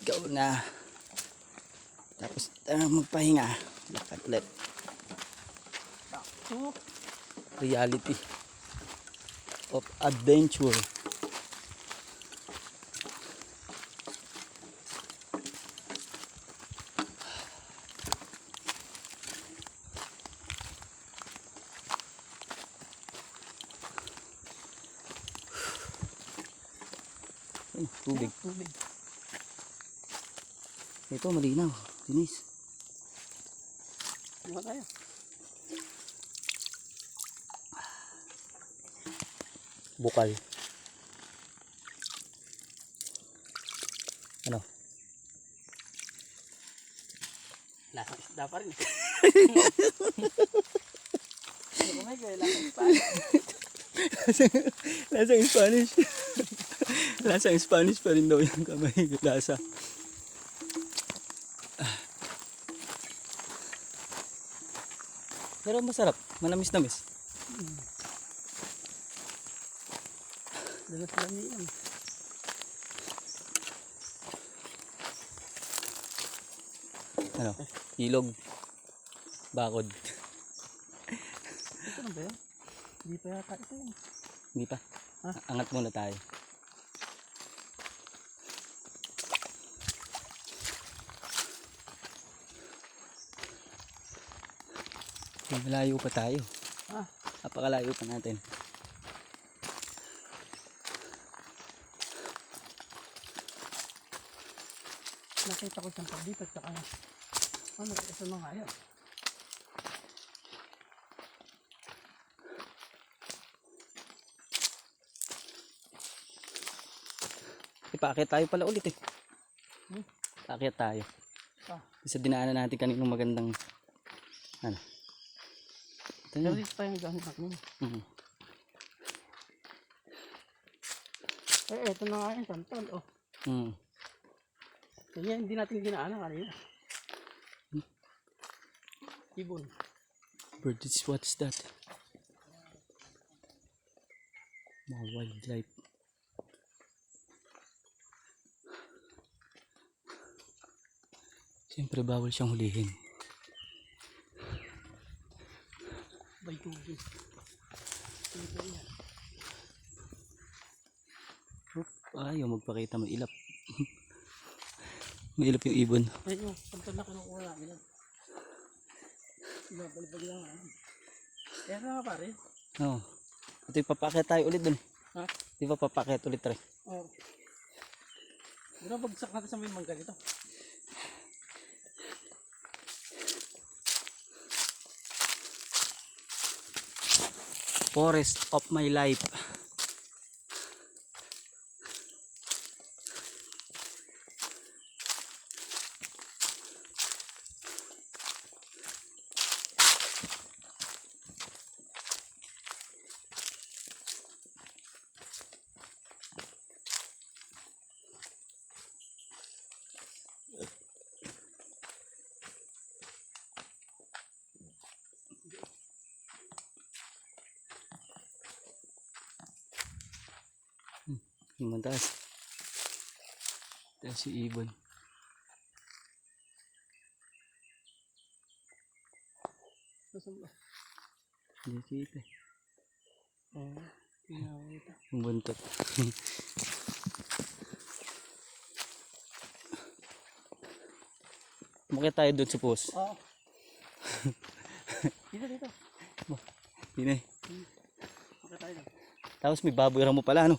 go na. Tapos magpahinga. Lakad ulit. Reality of adventure. Tubig. Tubig. Ito malinaw. Dinis. Buka tayo. Bukal. Ano? Lasang isda pa rin. Ano kumay ko, lasang isda. Lasang Spanish. Lasang Spanish pa rin daw yung kamay. Lasa. Pero masarap. Manamis-namis. Dalas lang yan. Ano? Ilog. Bakod. Ito na ba yan? Hindi pa yata ito yun. Hindi pa. Angat muna tayo. Malayo pa tayo. Napakalayo pa natin. Nakita ko siyang pagdipat sa kanya. Ano, ito na nga yan. Ipaakyat tayo pala ulit eh. Paakyat tayo. Sa dinaanan natin kaninong magandang ano. Ito Pero yun. dito tayo gamit natin. Ito na nga yan, santol. Kaya hindi natin ginaanan kanina. Ibon. Birds, what's that? Mga wildlife. Siyempre bawal siyang hulihin. Bay tubig. Ayaw magpakita, may ilap. May ilap yung ibon. Ayun, santol na kinukuha namin yan. Balibag lang namin. Kaya nga pare. Oo. Ito ipapakit tayo ulit dun. Ha? Di ba papakit ulit rin? Oo. Pero bagsak natin sa may mangga nito. Forest of my life. Yung mataas. Taas si ibon. Nasaan ba? Hindi kita. Oo. Pinakita. Yung buntot. Umakit tayo doon sa post. Oo. Dito. Yun eh. Maka tayo lang. Tapos may baboy ramo pala, ano?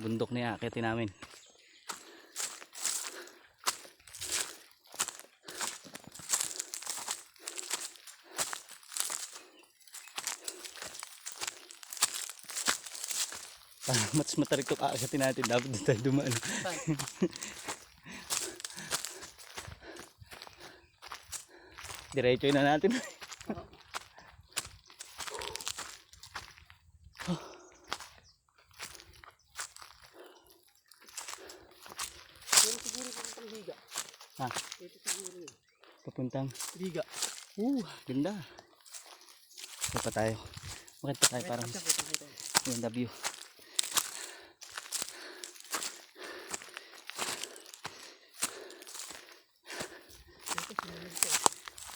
Bundok na iakitin namin. Mas matarik ito kakakitin natin. Dapat doon tayo dumaan. Diretso na natin. Pero siguro papuntang Liga. Ha? Ito siguro yun. Papuntang. Liga. Ganda. Ito pa tayo. Bakit pa tayo parang yung the view.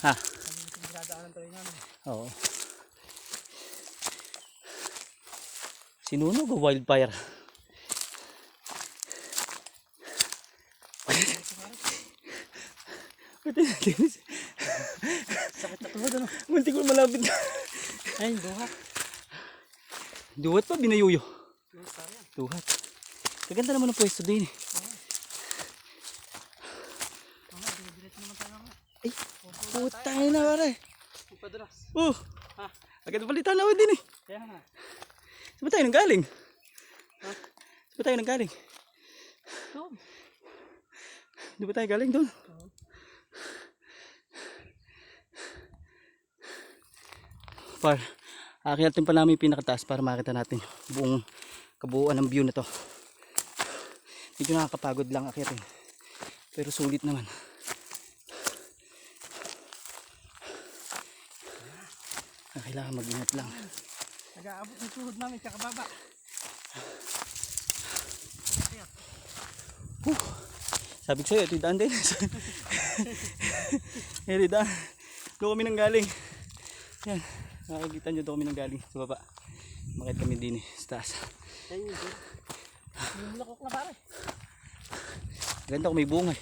Ha? Malinis yung dinadaanan tuloy namin. Oo. Sinunog o wildfire? Pati natin. Sakit sa tuhod ano? Muntik ko malapit. Ayun, buhat. Duwat pa, binayuyo. Yung star yan. Duhat. Kaganda naman ang pwesto din eh. Diretso naman tayo nga. Ay, putang na pare. Ipadulas. Ha? Agad balita na ako din eh. Kaya nga. Saan ba tayo nang galing? Ha? Saan ba tayo nang galing? Doon. Di ba tayo galing doon? Oo. Par, aakyatin pa namin yung pinakataas para makita natin yung buong kabuuan ng view na to. Medyo nakakapagod lang akyatin. Pero sulit naman. Kailangan mag-ingat lang. Nag-aabot ng tuhod namin kakababa. Sabi ko sa'yo, ito yung daan din. Ito yung daan. Doon kami nang galing. Yan. Nakikita nyo doon kami nang galing. Sa baba. Makit kami din eh. Sa taas. Ayun yun. Yung lakok na pare. Ganda kung may bunga eh.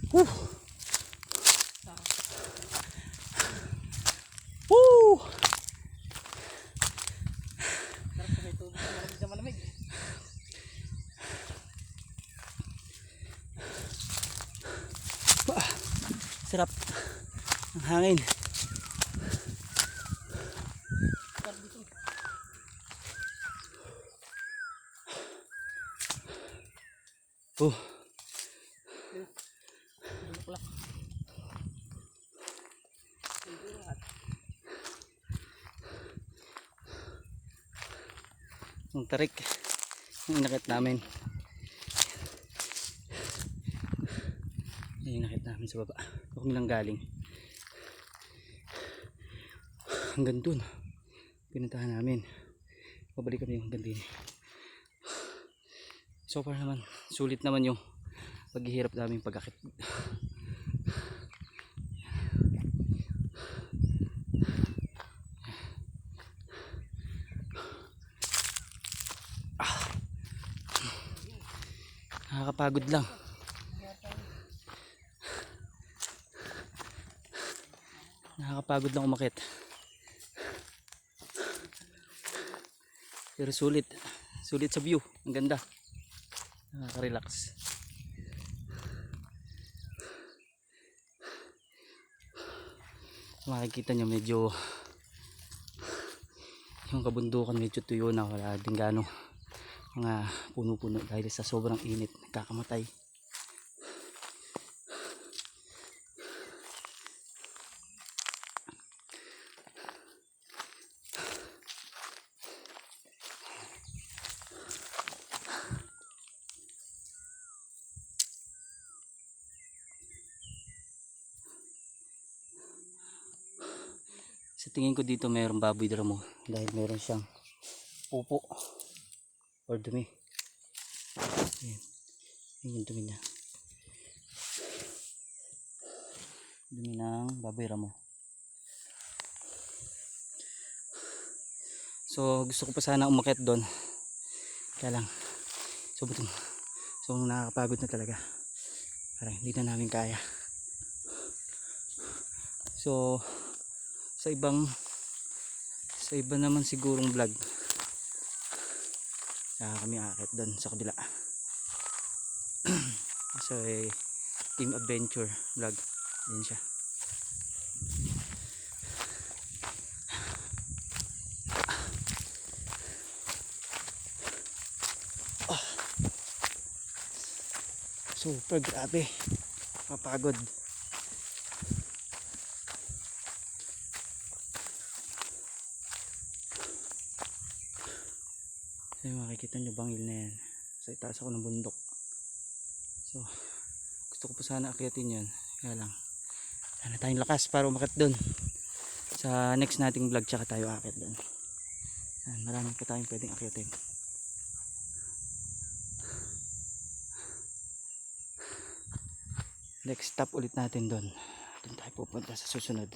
Woo! Woo! Sarap sa may tubig na malamig na malamig. Sarap. Ang hangin. Sarap dito. Oh. Bulaklak. Ang tarik. Yung inakit namin. Yung inakit namin sa baba. Doon kami lang galing. Hanggang dun. Pinuntahan namin. Pabalik kami hanggang din. So far naman, sulit naman yung paghihirap namin pag-akit. Nakakapagod lang. Nakakapagod lang umakit. Pero sulit. Sulit sa view. Ang ganda. Nakaka-relax. Makikita nyo medyo yung kabundukan medyo tuyo na, wala din gano mga puno-puno dahil sa sobrang init, nagkakamatay. Sa tingin ko dito mayroong baboy damo dahil meron siyang pupo or dumi. Ayan. Ayan yung dumi niya. Dumi ng baboy ramo. So gusto ko pa sana umakyat doon. Kaya lang so nakakapagod na talaga. Parang hindi na namin kaya. So sa iba naman sigurong vlog kami akit doon sa kabila. So team adventure vlog din siya. Super grabe, mapagod. So makikita nyo bangil na yan sa itaas ako ng bundok. So gusto ko pa sana akyatin yan, kaya lang wala tayong lakas para umakyat dun. Sa next nating vlog tsaka tayo akyat dun. Marami pa tayong pwedeng akyatin. next stop ulit natin doon. Doon tayo pupunta sa susunod.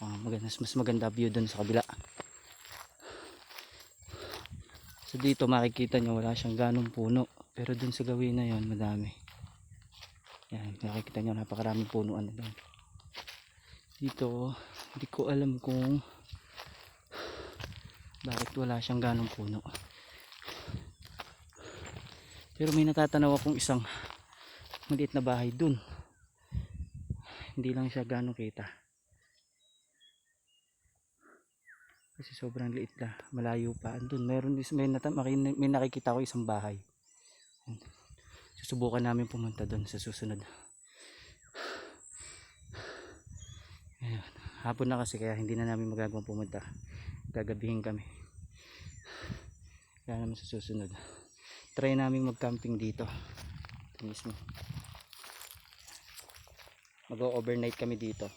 Mas maganda view doon sa kabila. So dito makikita nyo wala siyang ganong puno, pero doon sa gawin na yon madami. Yan, makikita nyo napakaraming punuan na doon. Dito hindi ko alam kung bakit wala siyang ganong puno, pero may natatanaw akong isang maliit na bahay doon. Hindi lang siya ganong kita kasi sobrang liit na, malayo pa. Andun may nakikita ko isang bahay. Susubukan namin pumunta doon sa susunod. Ayan. Hapon na kasi kaya hindi na namin magagawang pumunta, gagabihin kami. Kaya naman sa susunod try namin mag camping dito. Ito mismo mag-overnight kami dito.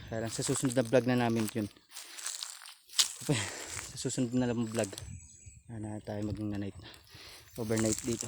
Kaya lang sa susunod na vlog na namin yun. Sa susunod na lang vlog na tayo mag-night overnight dito.